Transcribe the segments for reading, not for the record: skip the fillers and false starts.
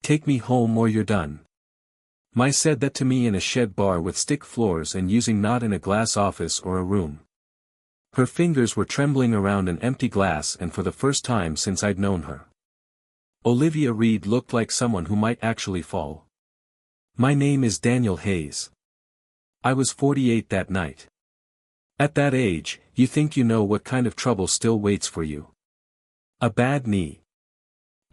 Take me home or you're done. My said that to me in a shed bar with stick floors and using not in a glass office or a room. Her fingers were trembling around an empty glass and for the first time since I'd known her. Olivia Reed looked like someone who might actually fall. My name is Daniel Hayes. I was 48 that night. At that age, you think you know what kind of trouble still waits for you. A bad knee.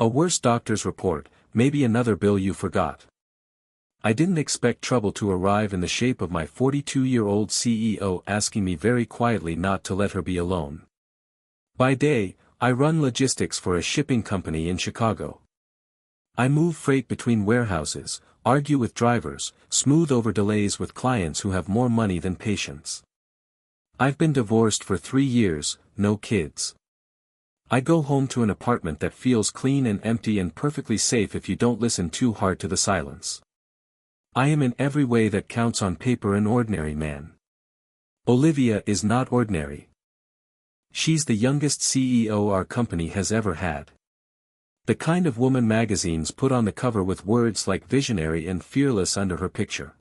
A worse doctor's report, maybe another bill you forgot. I didn't expect trouble to arrive in the shape of my 42-year-old CEO asking me very quietly not to let her be alone. By day, I run logistics for a shipping company in Chicago. I move freight between warehouses, argue with drivers, smooth over delays with clients who have more money than patience. I've been divorced for 3 years, no kids. I go home to an apartment that feels clean and empty and perfectly safe if you don't listen too hard to the silence. I am in every way that counts on paper an ordinary man. Olivia is not ordinary. She's the youngest CEO our company has ever had. The kind of woman magazines put on the cover with words like visionary and fearless under her picture.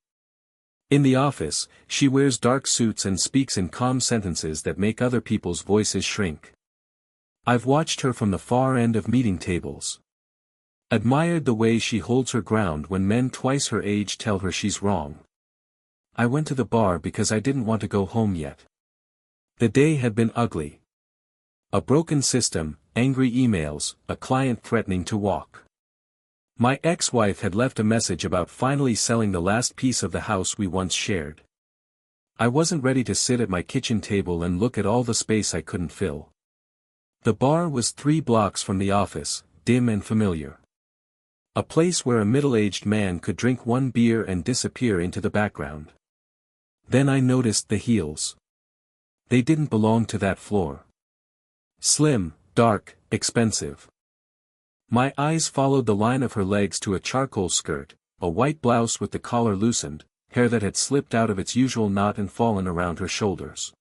In the office, she wears dark suits and speaks in calm sentences that make other people's voices shrink. I've watched her from the far end of meeting tables. Admired the way she holds her ground when men twice her age tell her she's wrong. I went to the bar because I didn't want to go home yet. The day had been ugly. A broken system, angry emails, a client threatening to walk. My ex-wife had left a message about finally selling the last piece of the house we once shared. I wasn't ready to sit at my kitchen table and look at all the space I couldn't fill. The bar was 3 blocks from the office, dim and familiar. A place where a middle-aged man could drink 1 beer and disappear into the background. Then I noticed the heels. They didn't belong to that floor. Slim, dark, expensive. My eyes followed the line of her legs to a charcoal skirt, a white blouse with the collar loosened, hair that had slipped out of its usual knot and fallen around her shoulders.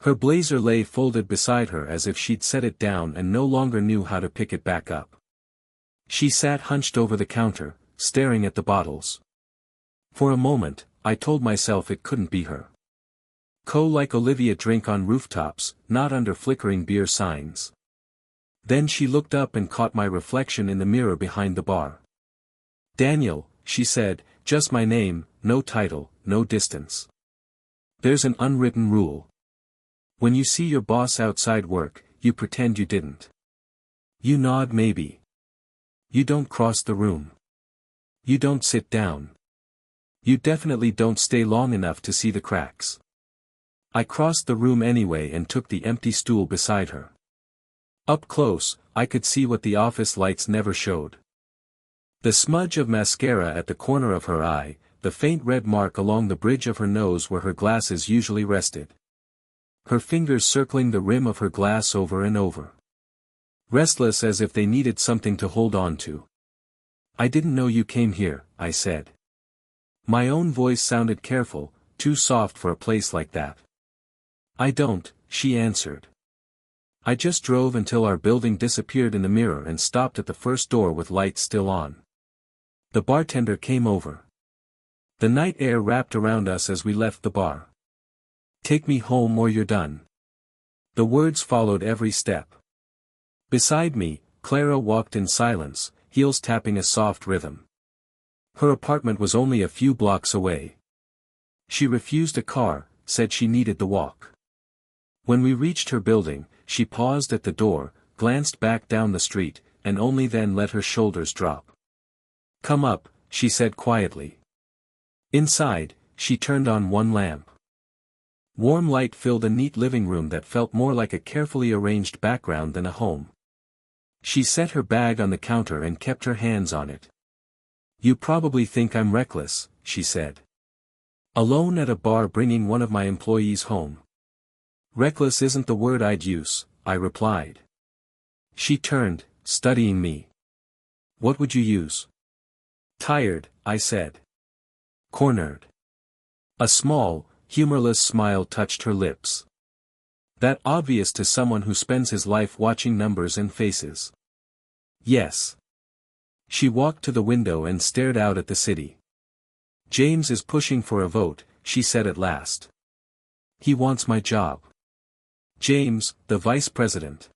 Her blazer lay folded beside her as if she'd set it down and no longer knew how to pick it back up. She sat hunched over the counter, staring at the bottles. For a moment, I told myself it couldn't be her. Like Olivia drink on rooftops, not under flickering beer signs. Then she looked up and caught my reflection in the mirror behind the bar. Daniel, she said, just my name, no title, no distance. There's an unwritten rule. When you see your boss outside work, you pretend you didn't. You nod maybe. You don't cross the room. You don't sit down. You definitely don't stay long enough to see the cracks. I crossed the room anyway and took the empty stool beside her. Up close, I could see what the office lights never showed. The smudge of mascara at the corner of her eye, the faint red mark along the bridge of her nose where her glasses usually rested. Her fingers circling the rim of her glass over and over. Restless as if they needed something to hold on to. I didn't know you came here, I said. My own voice sounded careful, too soft for a place like that. I don't, she answered. I just drove until our building disappeared in the mirror and stopped at the first door with lights still on. The bartender came over. The night air wrapped around us as we left the bar. Take me home or you're done. The words followed every step. Beside me, Clara walked in silence, heels tapping a soft rhythm. Her apartment was only a few blocks away. She refused a car, said she needed the walk. When we reached her building, she paused at the door, glanced back down the street, and only then let her shoulders drop. Come up, she said quietly. Inside, she turned on one lamp. Warm light filled a neat living room that felt more like a carefully arranged background than a home. She set her bag on the counter and kept her hands on it. You probably think I'm reckless, she said. Alone at a bar bringing one of my employees home. Reckless isn't the word I'd use, I replied. She turned, studying me. What would you use? Tired, I said. Cornered. A small, humorless smile touched her lips. That obvious to someone who spends his life watching numbers and faces. Yes. She walked to the window and stared out at the city. James is pushing for a vote, she said at last. He wants my job. James, the vice president.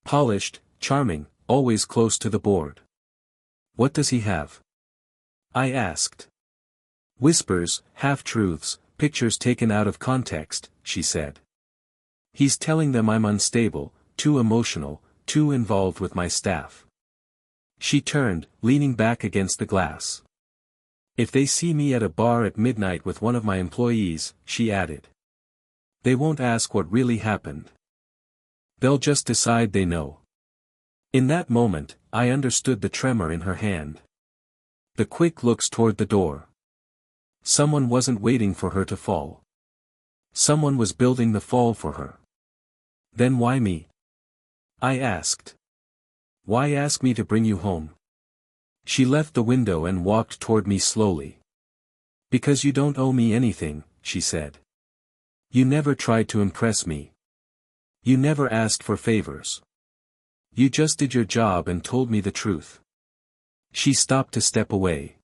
Polished, charming, always close to the board. What does he have? I asked. Whispers, half-truths, pictures taken out of context, she said. He's telling them I'm unstable, too emotional, too involved with my staff. She turned, leaning back against the glass. If they see me at a bar at midnight with one of my employees, she added. They won't ask what really happened. They'll just decide they know. In that moment, I understood the tremor in her hand. The quick looks toward the door. Someone wasn't waiting for her to fall. Someone was building the fall for her. Then why me? I asked. Why ask me to bring you home? She left the window and walked toward me slowly. Because you don't owe me anything, she said. You never tried to impress me. You never asked for favors. You just did your job and told me the truth. She stopped to step away.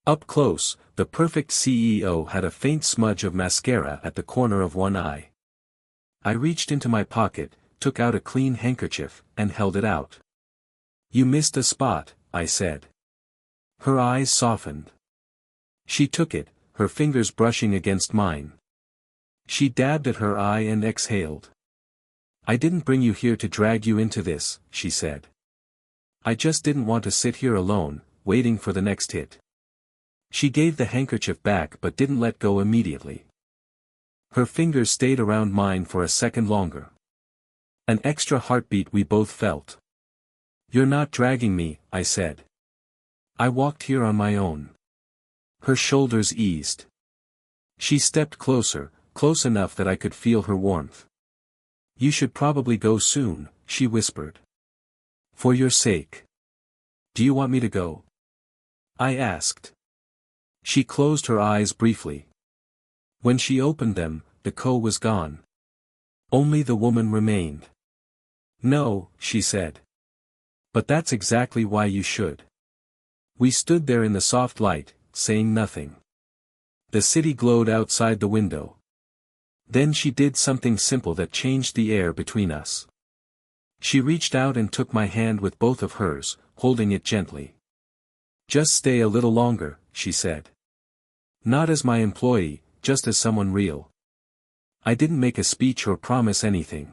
Up close, the perfect CEO had a faint smudge of mascara at the corner of one eye. I reached into my pocket, took out a clean handkerchief, and held it out. You missed a spot, I said. Her eyes softened. She took it, her fingers brushing against mine. She dabbed at her eye and exhaled. I didn't bring you here to drag you into this, she said. I just didn't want to sit here alone, waiting for the next hit. She gave the handkerchief back but didn't let go immediately. Her fingers stayed around mine for a second longer. An extra heartbeat we both felt. You're not dragging me, I said. I walked here on my own. Her shoulders eased. She stepped closer, close enough that I could feel her warmth. You should probably go soon, she whispered. For your sake. Do you want me to go? I asked. She closed her eyes briefly. When she opened them, the co was gone. Only the woman remained. No, she said. But that's exactly why you should. We stood there in the soft light, saying nothing. The city glowed outside the window. Then she did something simple that changed the air between us. She reached out and took my hand with both of hers, holding it gently. Just stay a little longer, she said. Not as my employee, just as someone real. I didn't make a speech or promise anything.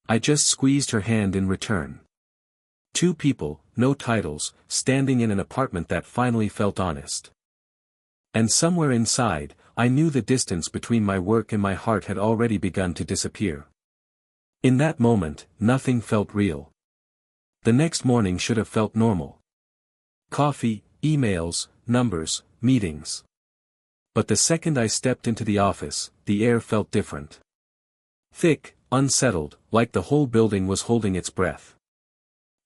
I just squeezed her hand in return. Two people, no titles, standing in an apartment that finally felt honest. And somewhere inside, I knew the distance between my work and my heart had already begun to disappear. In that moment, nothing felt real. The next morning should have felt normal. Coffee, emails, numbers, meetings. But the second I stepped into the office, the air felt different. Thick, unsettled, like the whole building was holding its breath.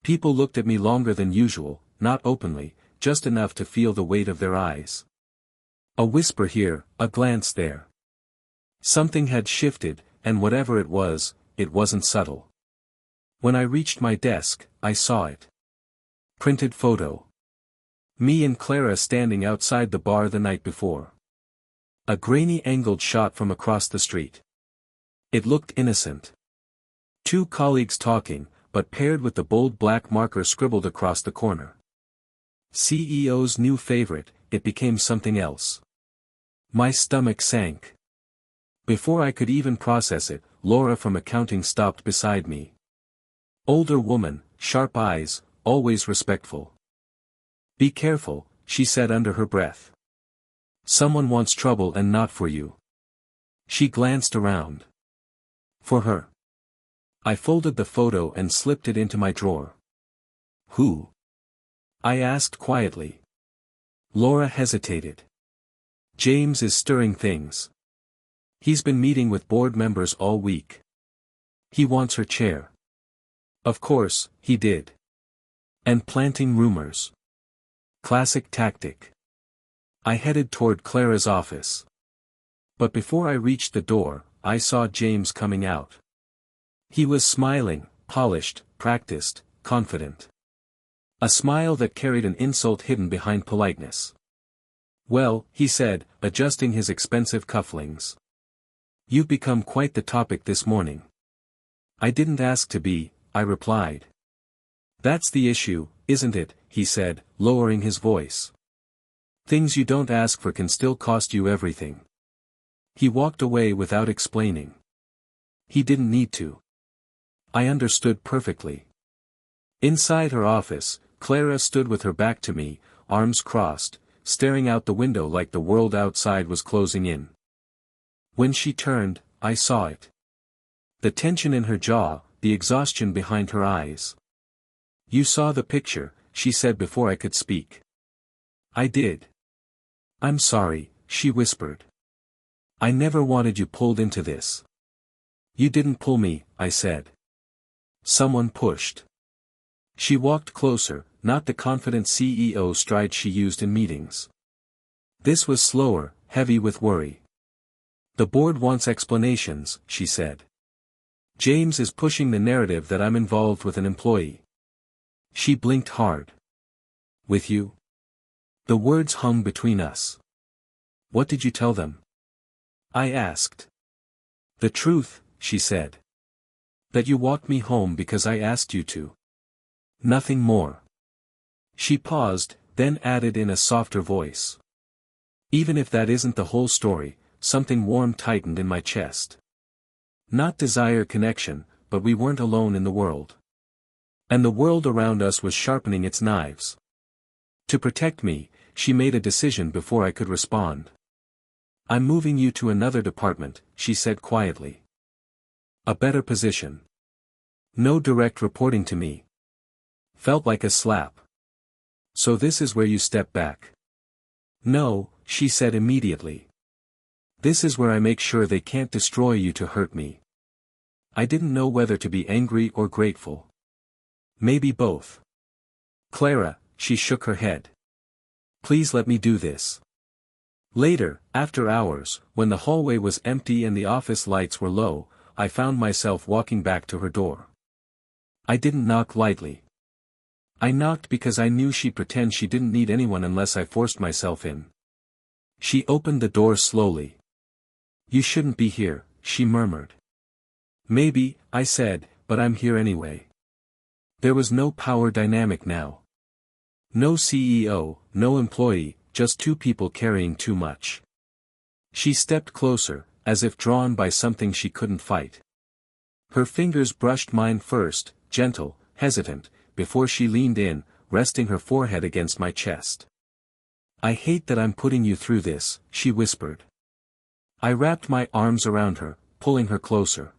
People looked at me longer than usual, not openly, just enough to feel the weight of their eyes. A whisper here, a glance there. Something had shifted, and whatever it wasn't subtle. When I reached my desk, I saw it. Printed photo. Me and Clara standing outside the bar the night before. A grainy angled shot from across the street. It looked innocent. Two colleagues talking, but paired with the bold black marker scribbled across the corner. CEO's new favorite, it became something else. My stomach sank. Before I could even process it, Laura from accounting stopped beside me. Older woman, sharp eyes, always respectful. Be careful, she said under her breath. Someone wants trouble and not for you. She glanced around. For her. I folded the photo and slipped it into my drawer. Who? I asked quietly. Laura hesitated. James is stirring things. He's been meeting with board members all week. He wants her chair. Of course, he did. And planting rumors. Classic tactic. I headed toward Clara's office. But before I reached the door, I saw James coming out. He was smiling, polished, practiced, confident. A smile that carried an insult hidden behind politeness. "Well," he said, adjusting his expensive cufflinks. "You've become quite the topic this morning." "I didn't ask to be," I replied. "That's the issue, isn't it?" he said, lowering his voice. "Things you don't ask for can still cost you everything." He walked away without explaining. He didn't need to. I understood perfectly. Inside her office, Clara stood with her back to me, arms crossed, staring out the window like the world outside was closing in. When she turned, I saw it. The tension in her jaw, the exhaustion behind her eyes. "You saw the picture," she said before I could speak. "I did." "I'm sorry," she whispered. "I never wanted you pulled into this." "You didn't pull me," I said. "Someone pushed." She walked closer, not the confident CEO stride she used in meetings. This was slower, heavy with worry. "The board wants explanations," she said. "James is pushing the narrative that I'm involved with an employee." She blinked hard. "With you?" The words hung between us. "What did you tell them?" I asked. "The truth," she said. "That you walked me home because I asked you to. Nothing more." She paused, then added in a softer voice. "Even if that isn't the whole story," something warm tightened in my chest. Not desire connection, but we weren't alone in the world. And the world around us was sharpening its knives. To protect me, she made a decision before I could respond. "I'm moving you to another department," she said quietly. "A better position. No direct reporting to me." Felt like a slap. "So this is where you step back?" "No," she said immediately. "This is where I make sure they can't destroy you to hurt me." I didn't know whether to be angry or grateful. Maybe both. "Clara," she shook her head. "Please let me do this." Later, after hours, when the hallway was empty and the office lights were low, I found myself walking back to her door. I didn't knock lightly. I knocked because I knew she'd pretend she didn't need anyone unless I forced myself in. She opened the door slowly. "You shouldn't be here," she murmured. "Maybe," I said, "but I'm here anyway." There was no power dynamic now. No CEO, no employee, just two people carrying too much. She stepped closer, as if drawn by something she couldn't fight. Her fingers brushed mine first, gentle, hesitant, before she leaned in, resting her forehead against my chest. "I hate that I'm putting you through this," she whispered. I wrapped my arms around her, pulling her closer.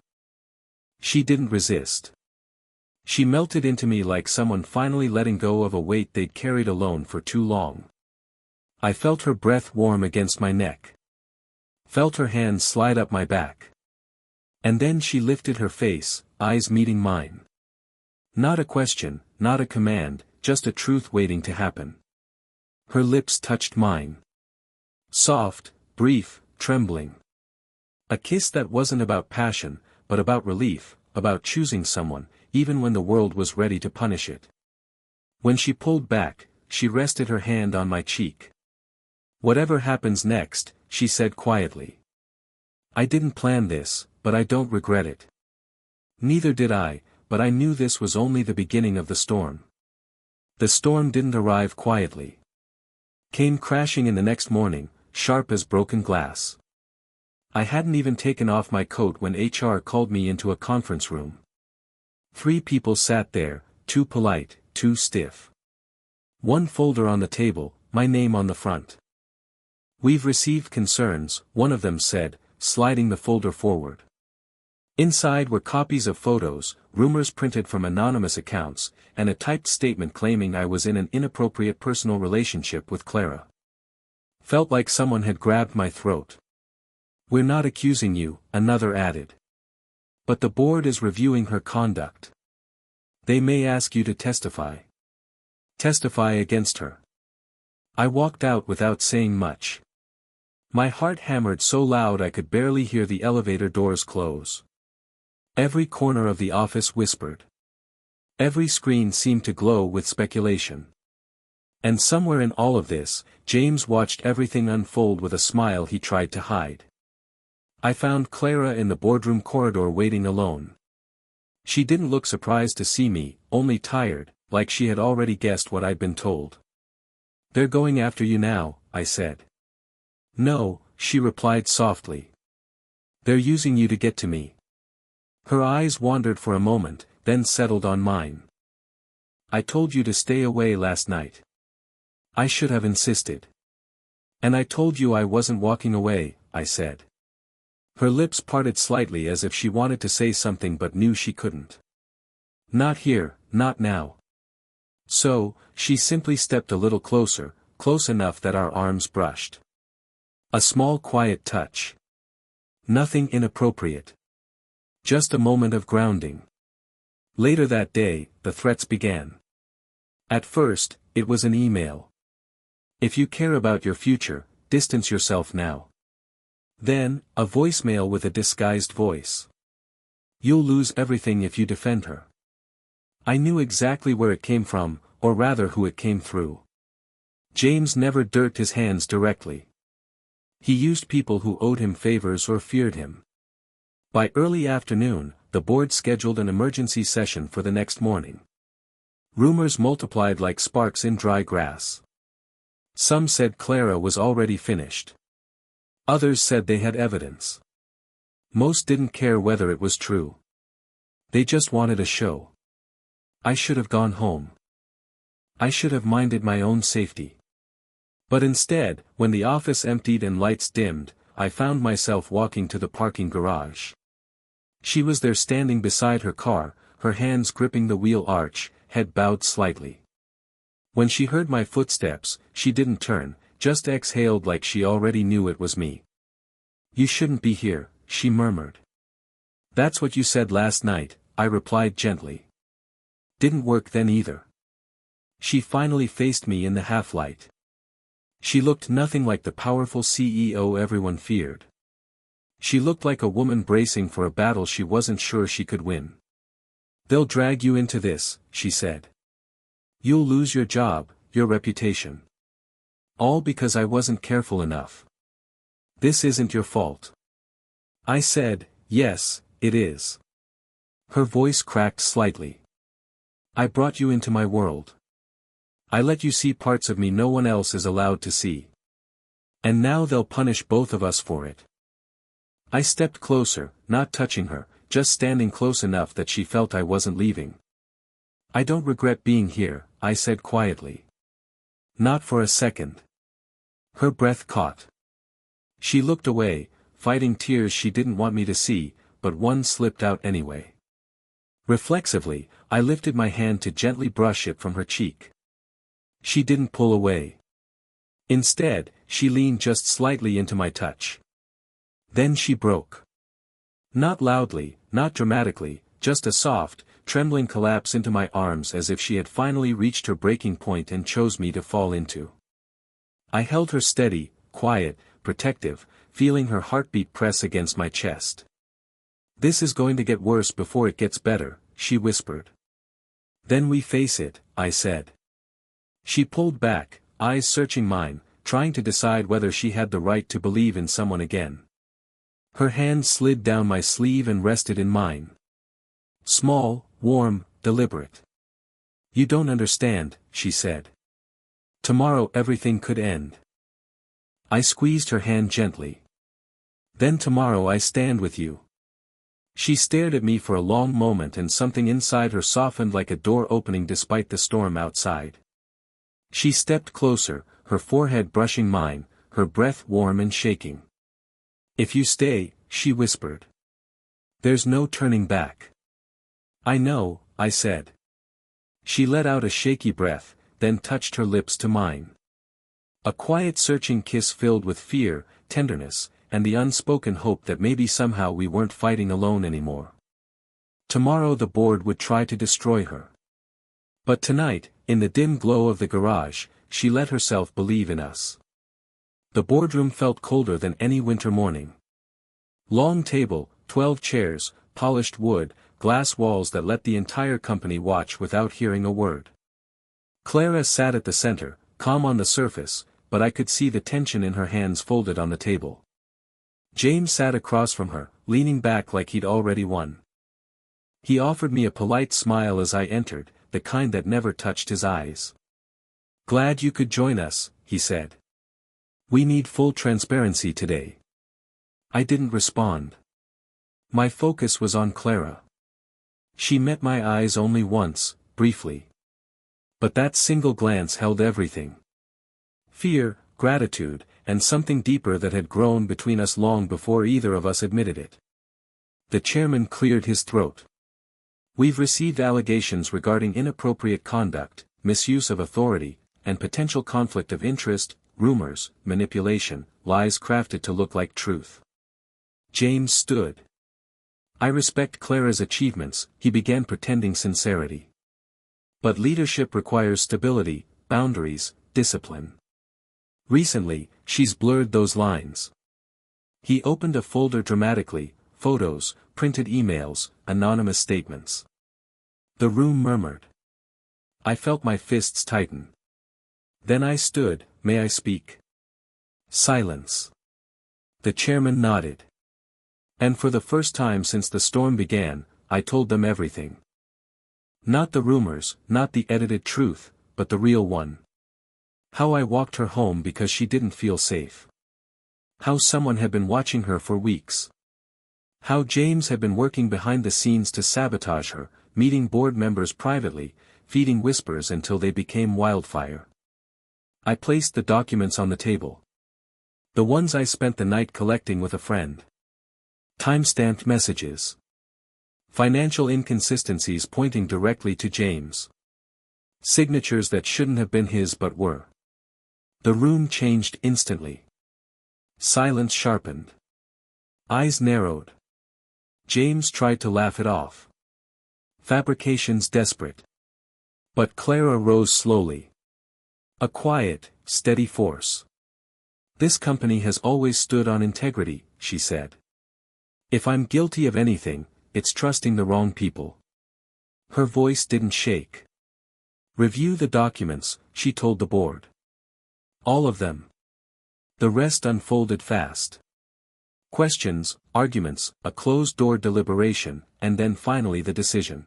She didn't resist. She melted into me like someone finally letting go of a weight they'd carried alone for too long. I felt her breath warm against my neck. Felt her hands slide up my back. And then she lifted her face, eyes meeting mine. Not a question, not a command, just a truth waiting to happen. Her lips touched mine. Soft, brief, trembling. A kiss that wasn't about passion, but about relief, about choosing someone, even when the world was ready to punish it. When she pulled back, she rested her hand on my cheek. "Whatever happens next," she said quietly. "I didn't plan this, but I don't regret it." Neither did I, but I knew this was only the beginning of the storm. The storm didn't arrive quietly. Came crashing in the next morning, sharp as broken glass. I hadn't even taken off my coat when HR called me into a conference room. 3 people sat there, too polite, too stiff. One folder on the table, my name on the front. "We've received concerns," one of them said, sliding the folder forward. Inside were copies of photos, rumors printed from anonymous accounts, and a typed statement claiming I was in an inappropriate personal relationship with Clara. Felt like someone had grabbed my throat. "We're not accusing you," another added. "But the board is reviewing her conduct. They may ask you to testify. Testify against her." I walked out without saying much. My heart hammered so loud I could barely hear the elevator doors close. Every corner of the office whispered. Every screen seemed to glow with speculation. And somewhere in all of this, James watched everything unfold with a smile he tried to hide. I found Clara in the boardroom corridor waiting alone. She didn't look surprised to see me, only tired, like she had already guessed what I'd been told. "They're going after you now," I said. "No," she replied softly. "They're using you to get to me." Her eyes wandered for a moment, then settled on mine. "I told you to stay away last night. I should have insisted. And I told you I wasn't walking away," I said. Her lips parted slightly as if she wanted to say something but knew she couldn't. "Not here, not now." So, she simply stepped a little closer, close enough that our arms brushed. A small quiet touch. Nothing inappropriate. Just a moment of grounding. Later that day, the threats began. At first, it was an email. "If you care about your future, distance yourself now." Then, a voicemail with a disguised voice. "You'll lose everything if you defend her." I knew exactly where it came from, or rather who it came through. James never dirked his hands directly. He used people who owed him favors or feared him. By early afternoon, the board scheduled an emergency session for the next morning. Rumors multiplied like sparks in dry grass. Some said Clara was already finished. Others said they had evidence. Most didn't care whether it was true. They just wanted a show. I should have gone home. I should have minded my own safety. But instead, when the office emptied and lights dimmed, I found myself walking to the parking garage. She was there standing beside her car, her hands gripping the wheel arch, head bowed slightly. When she heard my footsteps, she didn't turn, just exhaled like she already knew it was me. "You shouldn't be here," she murmured. "That's what you said last night," I replied gently. "Didn't work then either." She finally faced me in the half-light. She looked nothing like the powerful CEO everyone feared. She looked like a woman bracing for a battle she wasn't sure she could win. "They'll drag you into this," she said. "You'll lose your job, your reputation. All because I wasn't careful enough. This isn't your fault." I said, "Yes, it is." Her voice cracked slightly. "I brought you into my world. I let you see parts of me no one else is allowed to see. And now they'll punish both of us for it." I stepped closer, not touching her, just standing close enough that she felt I wasn't leaving. "I don't regret being here," I said quietly. "Not for a second." Her breath caught. She looked away, fighting tears she didn't want me to see, but one slipped out anyway. Reflexively, I lifted my hand to gently brush it from her cheek. She didn't pull away. Instead, she leaned just slightly into my touch. Then she broke. Not loudly, not dramatically, just a soft, trembling collapse into my arms as if she had finally reached her breaking point and chose me to fall into. I held her steady, quiet, protective, feeling her heartbeat press against my chest. "This is going to get worse before it gets better," she whispered. "Then we face it," I said. She pulled back, eyes searching mine, trying to decide whether she had the right to believe in someone again. Her hand slid down my sleeve and rested in mine. Small, warm, deliberate. "You don't understand," she said. "Tomorrow everything could end." I squeezed her hand gently. "Then tomorrow I stand with you." She stared at me for a long moment and something inside her softened like a door opening despite the storm outside. She stepped closer, her forehead brushing mine, her breath warm and shaking. "If you stay," she whispered, "there's no turning back." "I know," I said. She let out a shaky breath, then touched her lips to mine. A quiet searching kiss filled with fear, tenderness, and the unspoken hope that maybe somehow we weren't fighting alone anymore. Tomorrow the board would try to destroy her. But tonight, in the dim glow of the garage, she let herself believe in us. The boardroom felt colder than any winter morning. Long table, 12 chairs, polished wood, glass walls that let the entire company watch without hearing a word. Clara sat at the center, calm on the surface, but I could see the tension in her hands folded on the table. James sat across from her, leaning back like he'd already won. He offered me a polite smile as I entered, the kind that never touched his eyes. "Glad you could join us," he said. "We need full transparency today." I didn't respond. My focus was on Clara. She met my eyes only once, briefly. But that single glance held everything. Fear, gratitude, and something deeper that had grown between us long before either of us admitted it. The chairman cleared his throat. "We've received allegations regarding inappropriate conduct, misuse of authority, and potential conflict of interest, rumors, manipulation, lies crafted to look like truth." James stood. "I respect Clara's achievements," he began, pretending sincerity. "But leadership requires stability, boundaries, discipline. Recently, she's blurred those lines." He opened a folder dramatically, photos, printed emails, anonymous statements. The room murmured. I felt my fists tighten. Then I stood. "May I speak?" Silence. The chairman nodded. And for the first time since the storm began, I told them everything. Not the rumors, not the edited truth, but the real one. How I walked her home because she didn't feel safe. How someone had been watching her for weeks. How James had been working behind the scenes to sabotage her, meeting board members privately, feeding whispers until they became wildfire. I placed the documents on the table. The ones I spent the night collecting with a friend. Time-stamped messages. Financial inconsistencies pointing directly to James. Signatures that shouldn't have been his but were. The room changed instantly. Silence sharpened. Eyes narrowed. James tried to laugh it off. Fabrications desperate. But Clara rose slowly. A quiet, steady force. "This company has always stood on integrity," she said. "If I'm guilty of anything, it's trusting the wrong people." Her voice didn't shake. "Review the documents," she told the board. "All of them." The rest unfolded fast. Questions, arguments, a closed-door deliberation, and then finally the decision.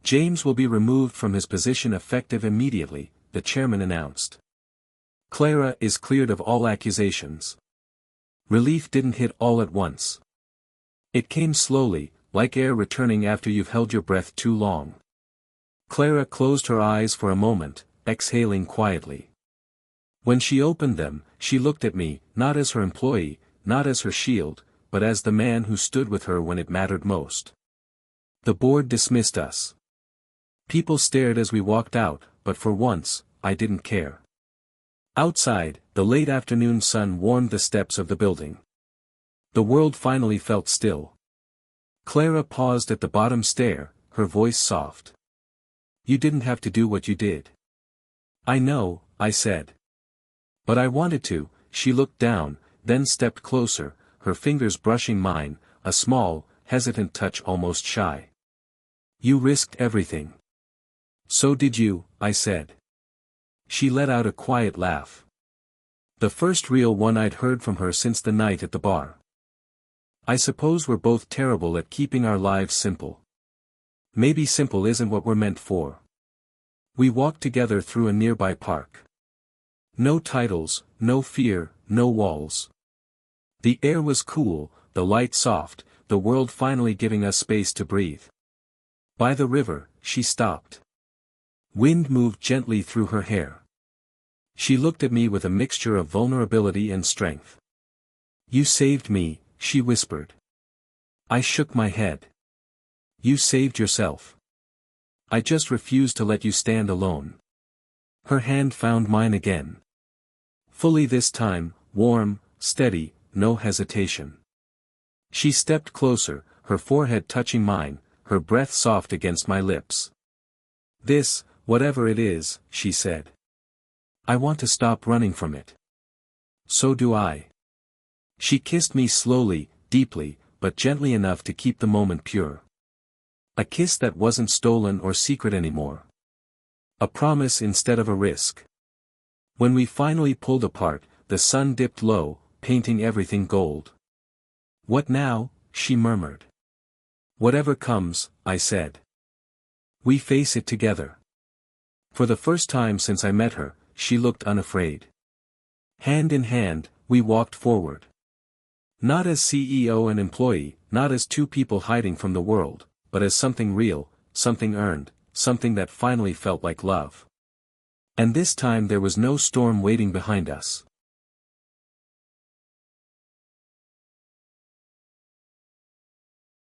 "James will be removed from his position effective immediately," the chairman announced. "Clara is cleared of all accusations." Relief didn't hit all at once. It came slowly, like air returning after you've held your breath too long. Clara closed her eyes for a moment, exhaling quietly. When she opened them, she looked at me, not as her employee, not as her shield, but as the man who stood with her when it mattered most. The board dismissed us. People stared as we walked out, but for once, I didn't care. Outside, the late afternoon sun warmed the steps of the building. The world finally felt still. Clara paused at the bottom stair, her voice soft. "You didn't have to do what you did." "I know," I said. "But I wanted to." She looked down, then stepped closer, her fingers brushing mine, a small, hesitant touch, almost shy. "You risked everything." "So did you," I said. She let out a quiet laugh. The first real one I'd heard from her since the night at the bar. "I suppose we're both terrible at keeping our lives simple. Maybe simple isn't what we're meant for." We walked together through a nearby park. No titles, no fear, no walls. The air was cool, the light soft, the world finally giving us space to breathe. By the river, she stopped. Wind moved gently through her hair. She looked at me with a mixture of vulnerability and strength. "You saved me," she whispered. I shook my head. "You saved yourself. I just refused to let you stand alone." Her hand found mine again. Fully this time, warm, steady, no hesitation. She stepped closer, her forehead touching mine, her breath soft against my lips. "This, whatever it is," she said. "I want to stop running from it." "So do I." She kissed me slowly, deeply, but gently enough to keep the moment pure. A kiss that wasn't stolen or secret anymore. A promise instead of a risk. When we finally pulled apart, the sun dipped low, painting everything gold. "What now?" she murmured. "Whatever comes," I said. "We face it together." For the first time since I met her, she looked unafraid. Hand in hand, we walked forward. Not as CEO and employee, not as two people hiding from the world, but as something real, something earned, something that finally felt like love. And this time there was no storm waiting behind us.